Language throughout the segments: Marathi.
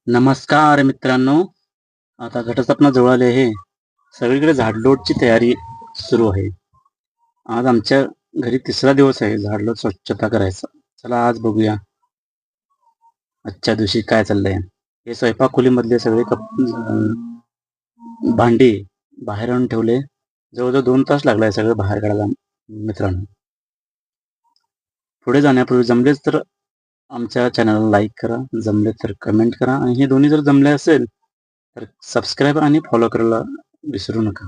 नमस्कार मित्रांनो. आता घटस्थापना जवळ आली आहे. सगळीकडे झाडलोटची तयारी सुरू आहे. आज आमच्या घरी तिसरा दिवस आहे झाडलोट स्वच्छता करायचा. चला आज बघूया आजच्या दिवशी काय चाललंय. हे स्वयंपाक खोलीमधले सगळे भांडी बाहेर आणून ठेवले. जवळजवळ 2 तास लागलाय सगळं बाहेर काढायला मित्रांनो. पुढे जाण्यापूर्वी जमलेच तर आमच्या चॅनलला लाईक करा, जमले तर कमेंट करा आणि हे दोन्ही जर जमले असेल तर सबस्क्राईब आणि फॉलो करायला विसरू नका.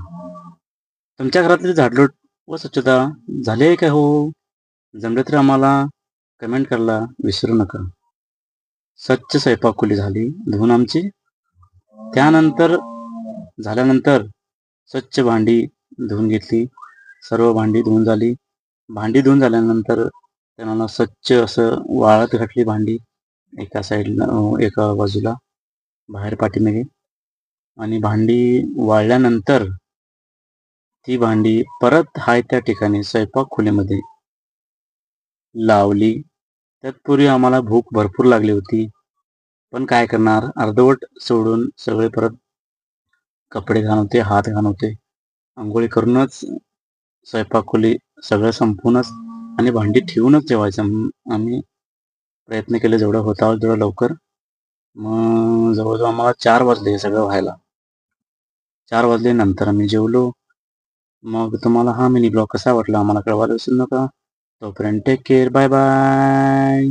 तुमच्या घरातली झाडलोट व स्वच्छता झाली आहे का हो? जमले तर आम्हाला कमेंट करायला विसरू नका. स्वच्छ स्वयंपाकखोली झाली धुवून आमची. त्यानंतर झाल्यानंतर स्वच्छ भांडी धुवून घेतली. सर्व भांडी धुवून झाली. भांडी धुवून झाल्यानंतर त्यांना स्वच्छ असं वाळत घातली भांडी एका साईडला, एका बाजूला बाहेर पाठीमागे. आणि भांडी वाळल्यानंतर ती भांडी परत हाय त्या ठिकाणी स्वयंपाक खोलीमध्ये लावली. त्यातपूर्वी आम्हाला भूक भरपूर लागली होती, पण काय करणार, अर्धवट सोडून सगळे परत कपडे घाण होते, हात घाण होते. आंघोळी करूनच स्वयंपाक खोली सगळं संपूनच आणि भांडी ठेवूनच जेवायचं आम्ही प्रयत्न केले जेवढं होता तेवढं लवकर. मग जवळजवळ आम्हाला 4 वाजले सगळं व्हायला. 4 वाजल्यानंतर आम्ही जेवलो. मग तुम्हाला हा मिनी ब्लॉग कसा वाटला आम्हाला कळवायला विसरू नका. तोपर्यंत टेक केअर, बाय बाय.